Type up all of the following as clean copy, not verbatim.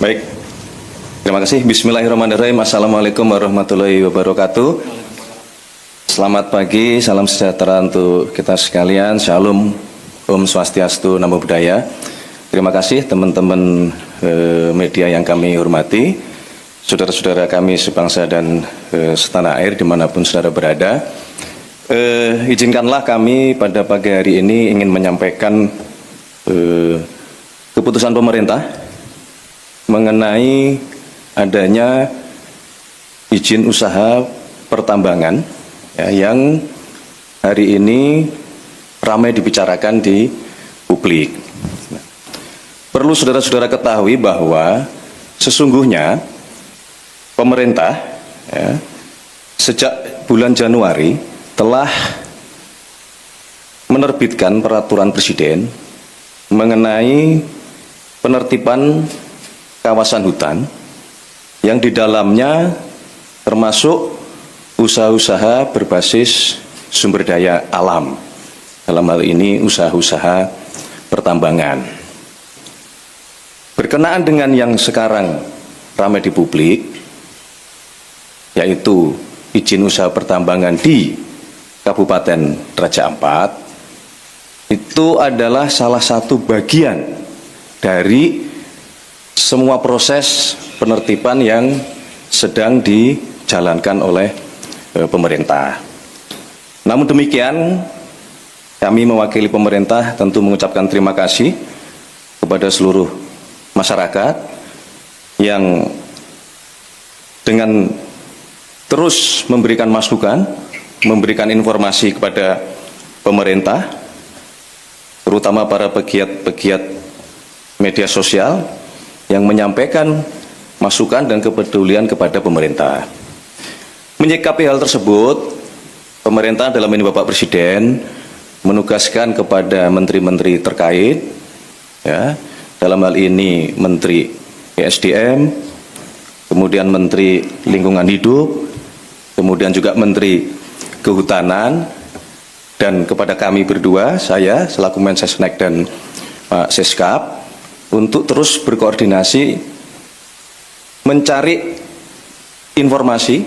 Baik, terima kasih. Bismillahirrahmanirrahim. Assalamualaikum warahmatullahi wabarakatuh. Selamat pagi, salam sejahtera untuk kita sekalian. Shalom, Om Swastiastu, Namo Buddhaya. Terima kasih teman-teman media yang kami hormati, saudara-saudara kami sebangsa dan setanah air dimanapun saudara berada. Izinkanlah kami pada pagi hari ini ingin menyampaikan keputusan pemerintah mengenai adanya izin usaha pertambangan yang hari ini ramai dibicarakan di publik. Perlu saudara-saudara ketahui bahwa sesungguhnya pemerintah sejak bulan Januari telah menerbitkan peraturan presiden mengenai penertiban kawasan hutan yang di dalamnya termasuk usaha-usaha berbasis sumber daya alam, dalam hal ini usaha-usaha pertambangan. Berkenaan dengan yang sekarang ramai di publik, yaitu izin usaha pertambangan di Kabupaten Raja Ampat, itu adalah salah satu bagian dari semua proses penertiban yang sedang dijalankan oleh pemerintah. Namun demikian, kami mewakili pemerintah tentu mengucapkan terima kasih kepada seluruh masyarakat yang dengan terus memberikan masukan, memberikan informasi kepada pemerintah, terutama para pegiat-pegiat media sosial yang menyampaikan masukan dan kepedulian kepada pemerintah. Menyikapi hal tersebut, pemerintah dalam ini Bapak Presiden menugaskan kepada menteri-menteri terkait, dalam hal ini Menteri ESDM, kemudian Menteri Lingkungan Hidup, kemudian juga Menteri Kehutanan, dan kepada kami berdua, saya selaku Mensesnek dan Pak Seskap, untuk terus berkoordinasi mencari informasi,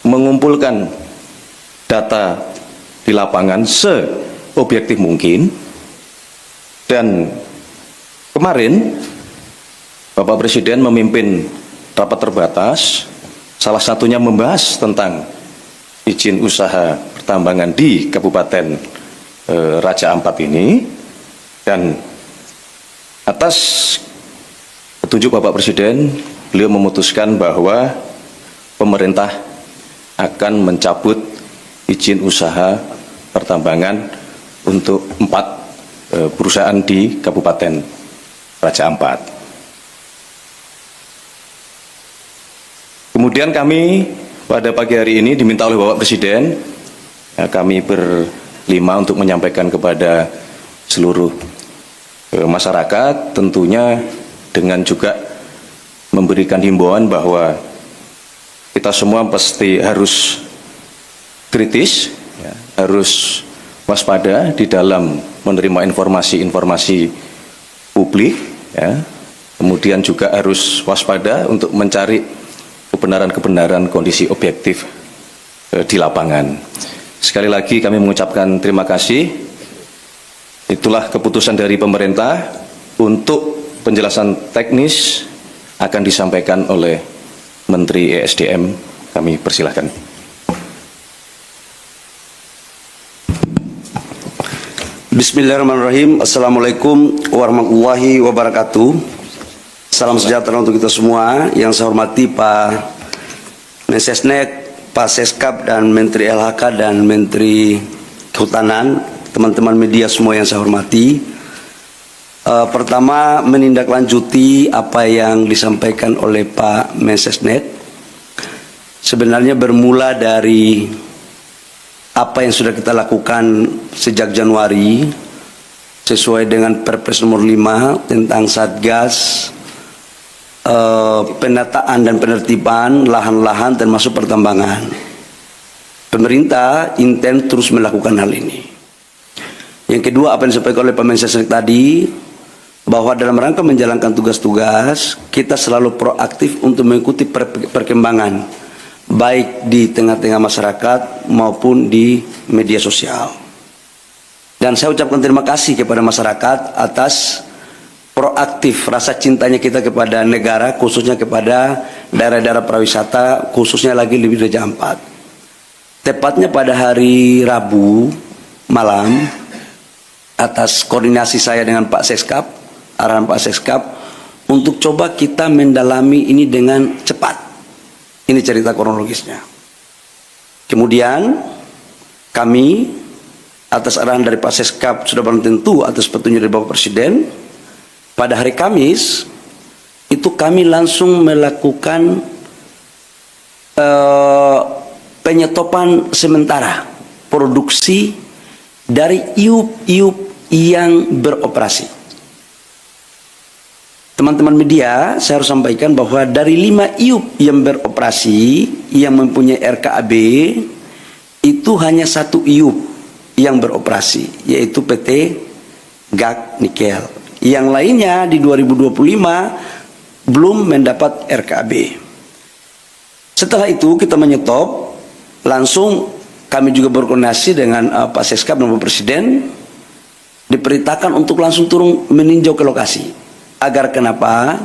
mengumpulkan data di lapangan seobjektif mungkin. Dan kemarin Bapak Presiden memimpin rapat terbatas, salah satunya membahas tentang izin usaha pertambangan di Kabupaten Raja Ampat ini, dan atas petunjuk Bapak Presiden, beliau memutuskan bahwa pemerintah akan mencabut izin usaha pertambangan untuk 4 perusahaan di Kabupaten Raja Ampat. Kemudian kami pada pagi hari ini diminta oleh Bapak Presiden, kami berlima untuk menyampaikan kepada seluruh masyarakat, tentunya dengan juga memberikan himbauan bahwa kita semua pasti harus kritis, harus waspada di dalam menerima informasi-informasi publik, kemudian juga harus waspada untuk mencari kebenaran-kebenaran kondisi objektif di lapangan. Sekali lagi kami mengucapkan terima kasih. Itulah keputusan dari pemerintah. Untuk penjelasan teknis akan disampaikan oleh Menteri ESDM. Kami persilahkan. Bismillahirrahmanirrahim. Assalamualaikum warahmatullahi wabarakatuh. Salam sejahtera untuk kita semua. Yang saya hormati Pak Mensesnek, Pak Seskap, dan Menteri LHK dan Menteri Kehutanan, teman-teman media semua yang saya hormati. Pertama, menindaklanjuti apa yang disampaikan oleh Pak Mensesnek. Sebenarnya bermula dari apa yang sudah kita lakukan sejak Januari sesuai dengan Perpres nomor 5 tentang Satgas penataan dan penertiban lahan-lahan termasuk pertambangan. Pemerintah intens terus melakukan hal ini. Yang kedua, apa yang disampaikan oleh Pak Mensesnek tadi, bahwa dalam rangka menjalankan tugas-tugas, kita selalu proaktif untuk mengikuti perkembangan, baik di tengah-tengah masyarakat maupun di media sosial. Dan saya ucapkan terima kasih kepada masyarakat atas proaktif rasa cintanya kita kepada negara, khususnya kepada daerah-daerah pariwisata, khususnya lagi di Raja Ampat. Tepatnya pada hari Rabu malam, atas koordinasi saya dengan Pak Seskap, arahan Pak Seskap, untuk coba kita mendalami ini dengan cepat. Ini cerita kronologisnya. Kemudian kami atas arahan dari Pak Seskap sudah barang tentu atas petunjuk dari Bapak Presiden, pada hari Kamis itu kami langsung melakukan penyetopan sementara produksi dari iup-iup yang beroperasi. Teman-teman media, saya harus sampaikan bahwa dari 5 iup yang beroperasi, yang mempunyai RKAB, itu hanya 1 iup yang beroperasi, yaitu PT GAK Nikel. Yang lainnya di 2025 belum mendapat RKAB. Setelah itu kita menyetop, langsung kami juga berkoordinasi dengan Pak Seskap dan Bapak Presiden, diperintahkan untuk langsung turun meninjau ke lokasi. Agar kenapa?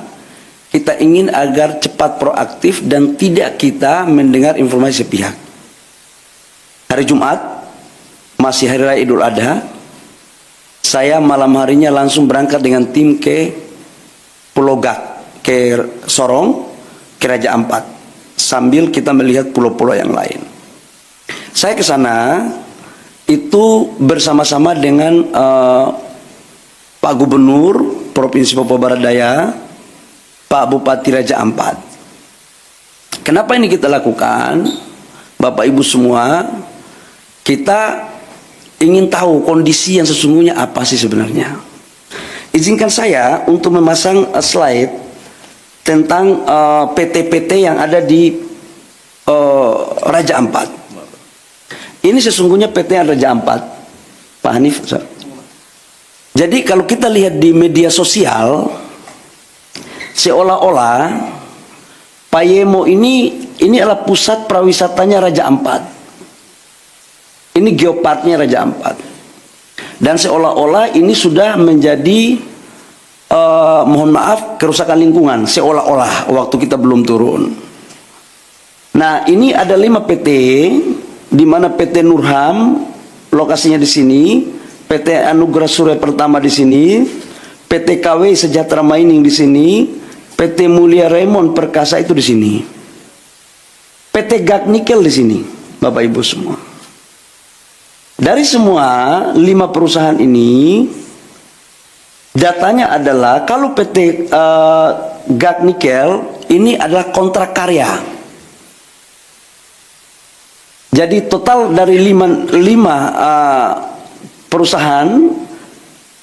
Kita ingin agar cepat proaktif dan tidak kita mendengar informasi sepihak. Hari Jumat, masih Hari Raya Idul Adha, saya malam harinya langsung berangkat dengan tim ke Pulau Gak, ke Sorong, ke Raja Ampat, sambil kita melihat pulau-pulau yang lain. Saya ke sana itu bersama-sama dengan Pak Gubernur Provinsi Papua Barat Daya, Pak Bupati Raja Ampat. Kenapa ini kita lakukan? Bapak Ibu semua, kita ingin tahu kondisi yang sesungguhnya apa sih sebenarnya. Izinkan saya untuk memasang slide tentang PT-PT yang ada di Raja Ampat. Ini sesungguhnya PT Raja Ampat, Pak Hanif. Jadi kalau kita lihat di media sosial, seolah-olah Payemo ini adalah pusat prawisatanya Raja Ampat. Ini geoparknya Raja Ampat. Dan seolah-olah ini sudah menjadi, mohon maaf, kerusakan lingkungan. Seolah-olah waktu kita belum turun. Nah, ini ada 5 PT, di mana PT Nurham lokasinya di sini, PT Anugerah Surya Pertama di sini, PT KW Sejahtera Mining di sini, PT Mulia Raymond Perkasa itu di sini, PT GAK Nikel di sini, Bapak Ibu semua. Dari semua 5 perusahaan ini, datanya adalah kalau PT GAK Nikel ini adalah kontrak karya. Jadi total dari 5 perusahaan,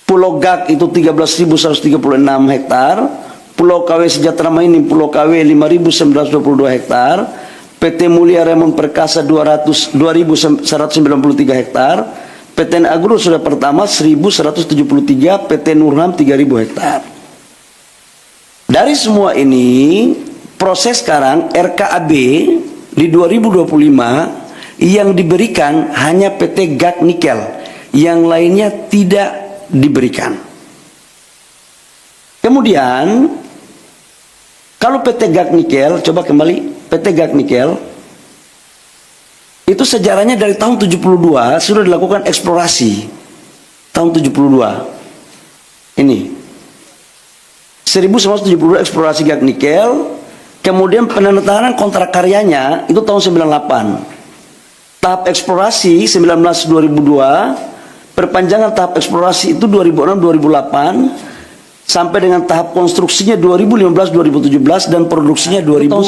Pulau GAK itu 13.136 hektar, Pulau KW Sejahtera Mining Pulau KW 5.922 hektar, PT Mulia Raymond Perkasa 2.193 hektar, PT Agro Surya Pertama 1.173, PT Nurham 3.000 hektar. Dari semua ini, proses sekarang RKAB di 2025 yang diberikan hanya PT GAK Nikel, yang lainnya tidak diberikan. Kemudian kalau PT GAK Nikel, coba kembali, PT GAK Nikel itu sejarahnya dari tahun 72 sudah dilakukan eksplorasi. Tahun 72 ini 1972 eksplorasi GAK Nikel. Kemudian penandatanganan kontrak karyanya itu tahun 98. Tahap eksplorasi 19-2002, perpanjangan tahap eksplorasi itu 2006-2008, sampai dengan tahap konstruksinya 2015-2017 dan produksinya 2000 tahun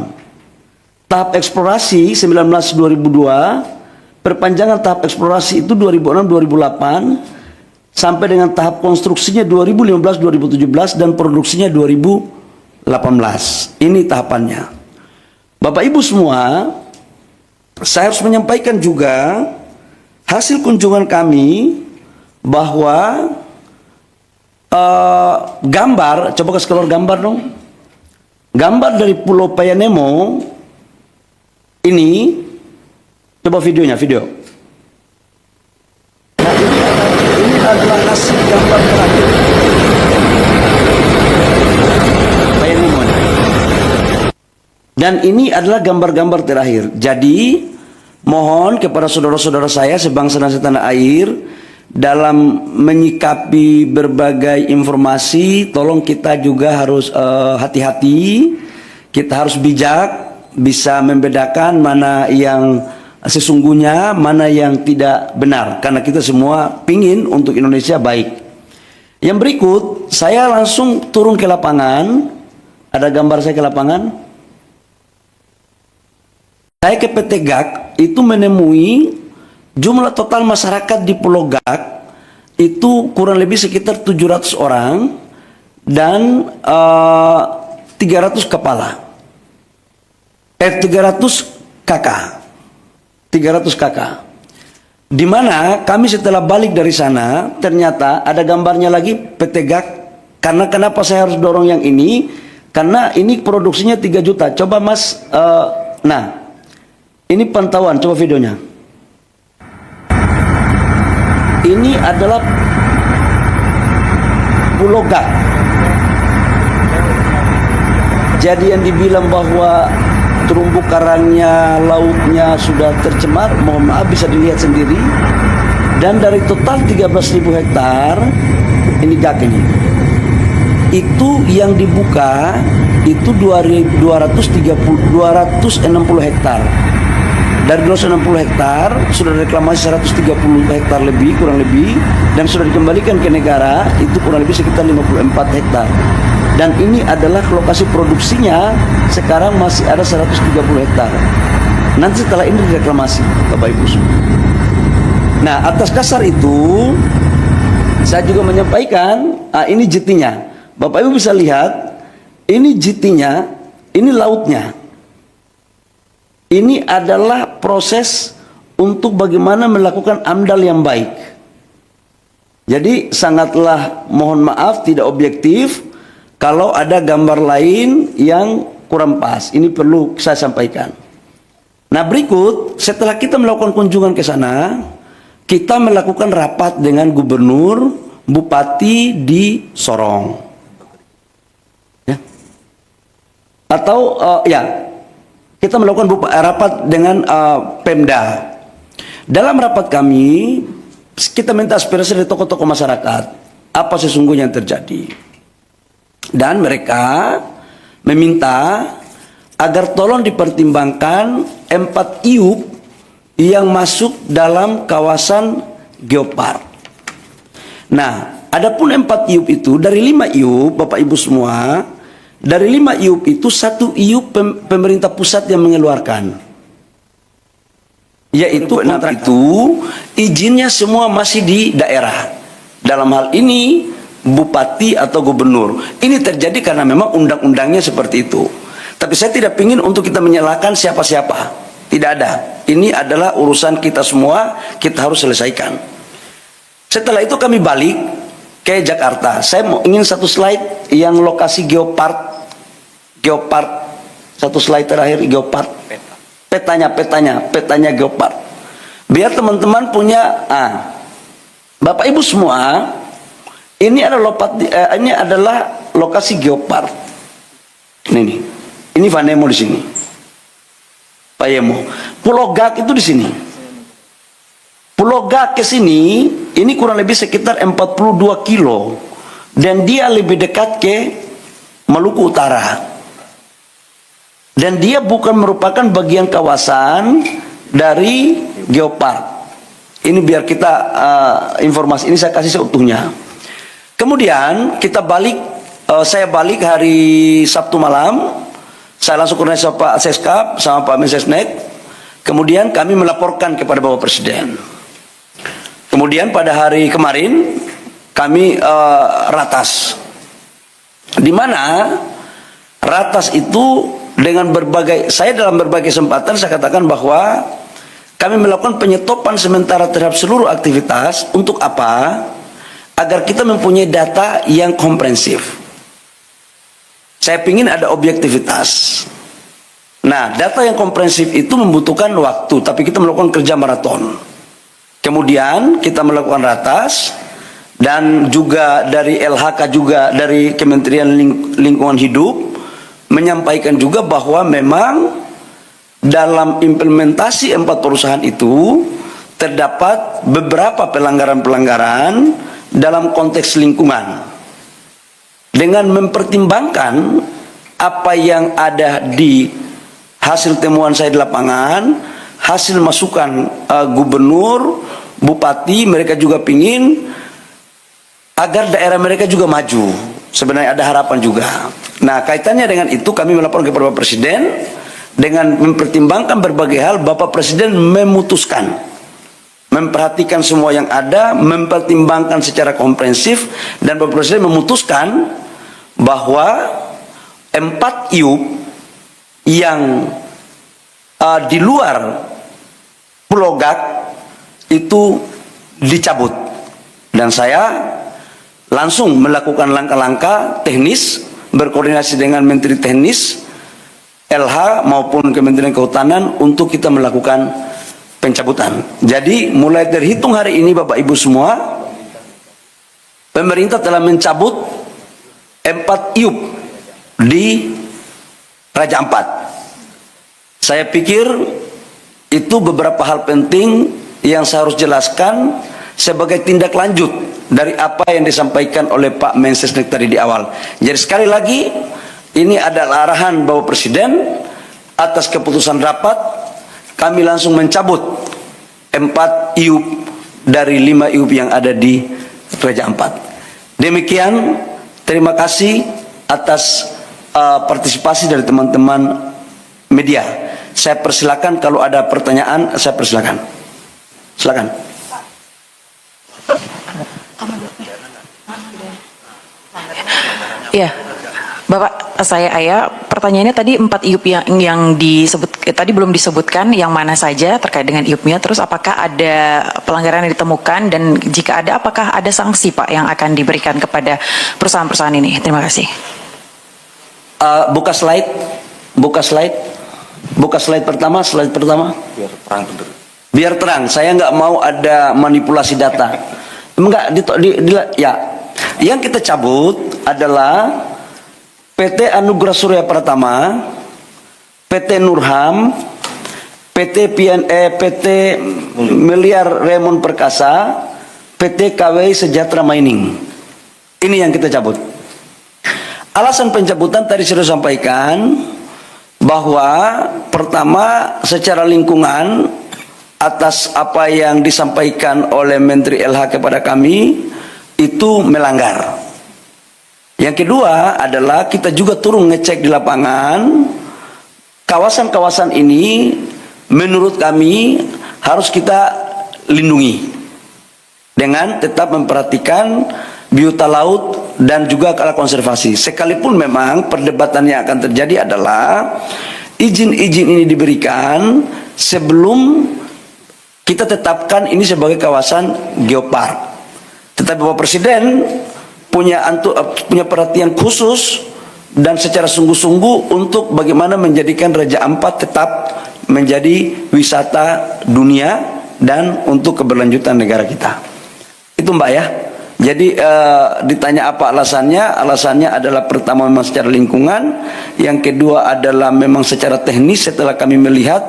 98. Tahap eksplorasi 19-2002, perpanjangan tahap eksplorasi itu 2006-2008, sampai dengan tahap konstruksinya 2015-2017 dan produksinya 2018. Ini tahapannya. Bapak Ibu semua, saya harus menyampaikan juga hasil kunjungan kami bahwa gambar, coba kasih keluar gambar dong. Gambar dari Pulau Payanemo ini, coba videonya, video. Nah, ini adalah hasil gambar terakhir. Payanemo. Dan ini adalah gambar-gambar terakhir. Jadi, mohon kepada saudara-saudara saya sebangsa dan setanah air, dalam menyikapi berbagai informasi, tolong kita juga harus hati-hati, kita harus bijak, bisa membedakan mana yang sesungguhnya, mana yang tidak benar, karena kita semua pingin untuk Indonesia baik. Yang berikut, saya langsung turun ke lapangan. Ada gambar saya ke lapangan. Saya ke PT GAK itu menemui jumlah total masyarakat di Pulau GAK itu kurang lebih sekitar 700 orang dan 300 kepala. 300 kakak. 300 kakak. Di mana kami setelah balik dari sana, ternyata ada gambarnya lagi PT GAK. Karena kenapa saya harus dorong yang ini? Karena ini produksinya 3 juta. Coba Mas, nah, ini pantauan, coba videonya. Ini adalah Pulau GAK. Jadi yang dibilang bahwa terumbu karangnya, lautnya sudah tercemar, mohon maaf bisa dilihat sendiri. Dan dari total 13.000 hektar, ini GAK ini. Itu yang dibuka itu 260 hektar. Dari 260 hektar sudah reklamasi 130 hektar lebih, kurang lebih, dan sudah dikembalikan ke negara itu kurang lebih sekitar 54 hektar. Dan ini adalah lokasi produksinya sekarang masih ada 130 hektar. Nanti setelah ini direklamasi, Bapak Ibu semua. Nah, atas dasar itu saya juga menyampaikan, ini JT-nya. Bapak Ibu bisa lihat, ini JT-nya, ini lautnya. Ini adalah proses untuk bagaimana melakukan AMDAL yang baik. Jadi sangatlah mohon maaf tidak objektif kalau ada gambar lain yang kurang pas. Ini perlu saya sampaikan. Nah, berikut setelah kita melakukan kunjungan ke sana, kita melakukan rapat dengan gubernur, bupati di Sorong. Ya. Atau kita melakukan rapat dengan Pemda. Dalam rapat kami, kita minta aspirasi dari tokoh-tokoh masyarakat. Apa sesungguhnya yang terjadi? Dan mereka meminta agar tolong dipertimbangkan 4 IUP yang masuk dalam kawasan Geopark. Nah, adapun 4 IUP itu, dari 5 IUP, Bapak Ibu semua, dari 5 IUP itu 1 IUP pemerintah pusat yang mengeluarkan. Yaitu kontrak itu izinnya semua masih di daerah. Dalam hal ini bupati atau gubernur. Ini terjadi karena memang undang-undangnya seperti itu. Tapi saya tidak ingin untuk kita menyalahkan siapa-siapa. Tidak ada. Ini adalah urusan kita semua, kita harus selesaikan. Setelah itu kami balik ke Jakarta. Saya ingin satu slide yang lokasi Geopark. Satu slide terakhir Geopark. Petanya Geopark. Biar teman-teman punya, Bapak Ibu semua, ini adalah lokasi Geopark. Ini Vanemo di sini. Payemo. Pulau GAK itu di sini. Pulau GAK ke sini, ini kurang lebih sekitar 42 kilo. Dan dia lebih dekat ke Maluku Utara. Dan dia bukan merupakan bagian kawasan dari Geopark. Ini biar kita informasi ini saya kasih seutuhnya. Kemudian kita balik, saya balik hari Sabtu malam. Saya langsung koordinasi Pak Seskap sama Pak Mensesnek. Kemudian kami melaporkan kepada Bapak Presiden. Kemudian pada hari kemarin kami ratas. Di mana ratas itu dengan saya dalam berbagai kesempatan saya katakan bahwa kami melakukan penyetopan sementara terhadap seluruh aktivitas. Untuk apa? agar kita mempunyai data yang komprehensif. Saya ingin ada objektivitas. Nah, data yang komprehensif itu membutuhkan waktu, tapi kita melakukan kerja maraton. Kemudian kita melakukan ratas, dan juga dari LHK juga dari Kementerian Lingkungan Hidup menyampaikan juga bahwa memang dalam implementasi 4 perusahaan itu terdapat beberapa pelanggaran-pelanggaran dalam konteks lingkungan. Dengan mempertimbangkan apa yang ada di hasil temuan saya di lapangan, hasil masukan gubernur, bupati, mereka juga pingin agar daerah mereka juga maju. Sebenarnya ada harapan juga. Nah, kaitannya dengan itu kami melapor kepada Bapak Presiden. Dengan mempertimbangkan berbagai hal, Bapak Presiden memutuskan, memperhatikan semua yang ada, mempertimbangkan secara komprehensif, dan Bapak Presiden memutuskan bahwa 4 IUP yang di luar Pulau Gak itu dicabut. Dan saya langsung melakukan langkah-langkah teknis, berkoordinasi dengan Menteri Teknis, LH maupun Kementerian Kehutanan untuk kita melakukan pencabutan. Jadi mulai terhitung hari ini Bapak Ibu semua, pemerintah telah mencabut 4 IUP di Raja Ampat. Saya pikir itu beberapa hal penting yang saya harus jelaskan sebagai tindak lanjut dari apa yang disampaikan oleh Pak Mensesnek tadi di awal. Jadi sekali lagi, ini adalah arahan Bapak Presiden atas keputusan rapat, kami langsung mencabut 4 IUP dari 5 IUP yang ada di Raja Ampat. Demikian, terima kasih atas partisipasi dari teman-teman media. Saya persilakan kalau ada pertanyaan, saya persilakan. Silakan. Ya, Bapak, saya Aya. Pertanyaannya tadi 4 IUP yang disebut tadi belum disebutkan yang mana saja terkait dengan IUP-nya. Terus apakah ada pelanggaran yang ditemukan, dan jika ada, apakah ada sanksi Pak yang akan diberikan kepada perusahaan-perusahaan ini? Terima kasih. Buka slide pertama. Biar terang. Saya nggak mau ada manipulasi data. Enggak, ya. Yang kita cabut adalah PT Anugerah Surya Pratama, PT Nurham, PT Miliar Raymond Perkasa, PT KW Sejahtera Mining. Ini yang kita cabut. Alasan pencabutan tadi sudah sampaikan bahwa pertama secara lingkungan atas apa yang disampaikan oleh Menteri LH kepada kami itu melanggar. Yang kedua adalah kita juga turun ngecek di lapangan, kawasan-kawasan ini menurut kami harus kita lindungi dengan tetap memperhatikan biota laut dan juga konservasi. Sekalipun memang perdebatan yang akan terjadi adalah izin-izin ini diberikan sebelum kita tetapkan ini sebagai kawasan geopark. Tetapi Bapak Presiden punya perhatian khusus dan secara sungguh-sungguh untuk bagaimana menjadikan Raja Ampat tetap menjadi wisata dunia dan untuk keberlanjutan negara kita. Itu Mbak ya. Jadi ditanya apa alasannya? Alasannya adalah pertama memang secara lingkungan, yang kedua adalah memang secara teknis setelah kami melihat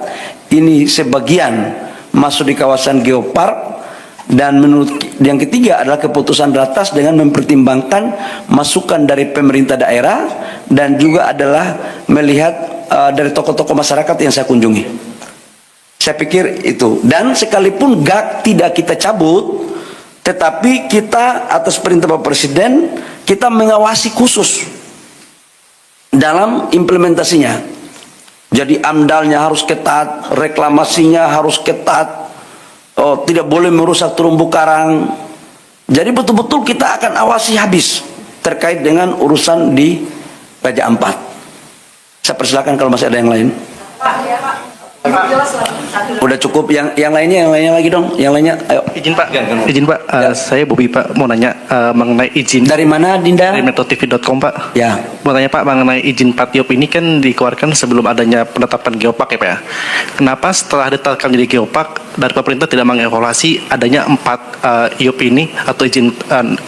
ini sebagian masuk di kawasan geopark. Dan menurut yang ketiga adalah keputusan ratas dengan mempertimbangkan masukan dari pemerintah daerah dan juga adalah melihat dari tokoh-tokoh masyarakat yang saya kunjungi. Saya pikir itu. Dan sekalipun GAK tidak kita cabut, tetapi kita atas perintah Bapak Presiden kita mengawasi khusus dalam implementasinya. Jadi amdalnya harus ketat, reklamasinya harus ketat. Tidak boleh merusak terumbu karang. Jadi betul-betul kita akan awasi habis terkait dengan urusan di Raja Ampat. Saya persilakan kalau masih ada yang lain. Udah cukup, yang lainnya lagi dong, yang lainnya, ayo. Izin Pak, saya Bobi Pak, mau nanya mengenai izin Dari mana, Dinda? dari metrotv.com Pak. Ya. Mau tanya Pak, mengenai izin Patiop ini kan dikeluarkan sebelum adanya penetapan geopark ya Pak ya. Kenapa setelah ditetapkan jadi geopark, dari pemerintah tidak mengevaluasi adanya 4 IUP ini atau izin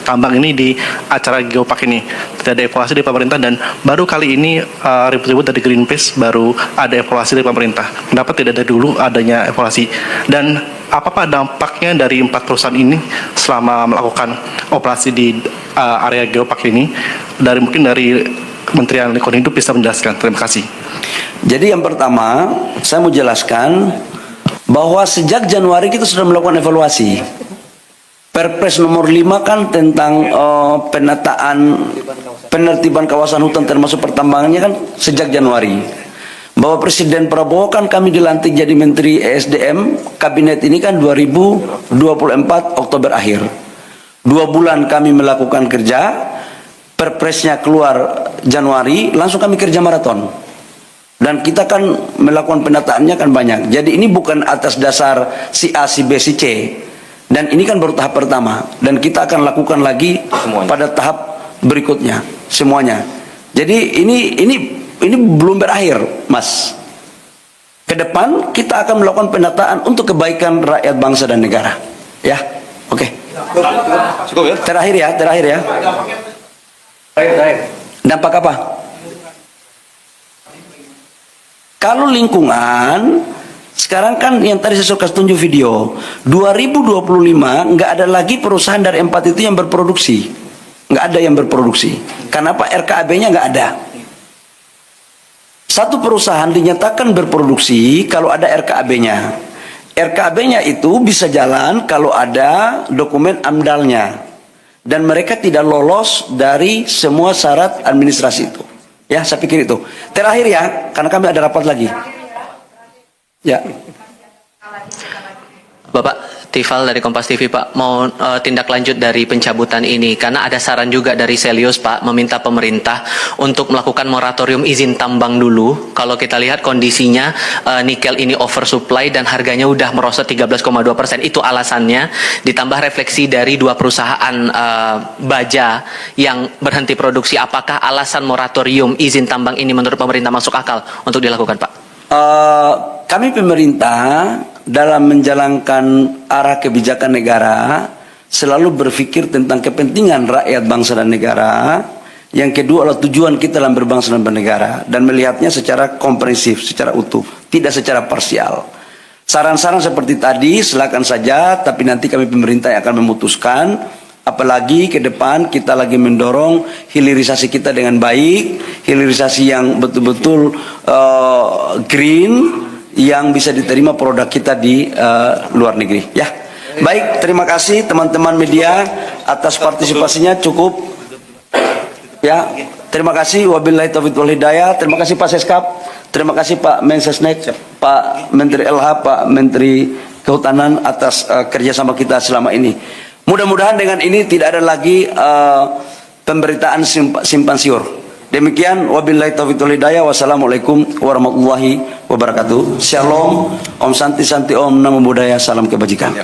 tambang ini di acara geopark ini? Tidak ada evaluasi dari pemerintah, dan baru kali ini ribut-ribut dari Greenpeace baru ada evaluasi dari pemerintah. Kenapa tidak dari dulu adanya evaluasi? Dan apa Pak dampaknya dari 4 perusahaan ini selama melakukan operasi di area geopark ini? Mungkin dari Kementerian Lingkungan Hidup bisa menjelaskan. Terima kasih. Jadi yang pertama, saya mau jelaskan bahwa sejak Januari kita sudah melakukan evaluasi. Perpres nomor 5 kan tentang penertiban kawasan hutan termasuk pertambangannya kan sejak Januari. Bahwa Presiden Prabowo kan kami dilantik jadi Menteri ESDM, kabinet ini kan 2024 Oktober akhir. 2 bulan kami melakukan kerja, perpresnya keluar Januari, langsung kami kerja maraton. Dan kita kan melakukan penataannya kan banyak. Jadi ini bukan atas dasar si A, si B, si C. Dan ini kan baru tahap pertama. Dan kita akan lakukan lagi semuanya pada tahap berikutnya semuanya. Jadi ini belum berakhir, Mas. Ke depan kita akan melakukan penataan untuk kebaikan rakyat bangsa dan negara. Ya, oke. Cukup ya? Terakhir ya. Dampak apa? Kalau lingkungan, sekarang kan yang tadi saya suka tunjuk video, 2025 nggak ada lagi perusahaan dari 4 itu yang berproduksi. Nggak ada yang berproduksi. Kenapa? RKAB-nya nggak ada. Satu perusahaan dinyatakan berproduksi kalau ada RKAB-nya. RKAB-nya itu bisa jalan kalau ada dokumen AMDAL-nya. Dan mereka tidak lolos dari semua syarat administrasi itu. Ya, saya pikir itu. Terakhir ya, karena kami ada rapat lagi. Ya. Bapak Tifal dari Kompas TV Pak, mau tindak lanjut dari pencabutan ini karena ada saran juga dari Selius Pak meminta pemerintah untuk melakukan moratorium izin tambang dulu. Kalau kita lihat kondisinya nikel ini oversupply dan harganya udah merosot 13,2%, itu alasannya, ditambah refleksi dari 2 perusahaan baja yang berhenti produksi. Apakah alasan moratorium izin tambang ini menurut pemerintah masuk akal untuk dilakukan Pak? Kami pemerintah dalam menjalankan arah kebijakan negara selalu berpikir tentang kepentingan rakyat bangsa dan negara. Yang kedua adalah tujuan kita dalam berbangsa dan bernegara, dan melihatnya secara komprehensif, secara utuh, tidak secara parsial. Saran-saran seperti tadi silakan saja, tapi nanti kami pemerintah yang akan memutuskan. Apalagi ke depan kita lagi mendorong hilirisasi kita dengan baik, hilirisasi yang betul-betul green, yang bisa diterima produk kita di luar negeri. Ya, baik, terima kasih teman-teman media atas partisipasinya. Cukup. Ya, terima kasih. Wabillahi taufiq wal hidayah. Terima kasih Pak Seskap. Terima kasih Pak Mensesnek, Pak Menteri LH, Pak Menteri Kehutanan atas kerjasama kita selama ini. Mudah-mudahan dengan ini tidak ada lagi pemberitaan simpan siur. Demikian, wabillahi taufiq wal hidayah. Wassalamualaikum warahmatullahi wabarakatuh. Shalom, Om Santi Santi Om, Namo Buddhaya, salam kebajikan.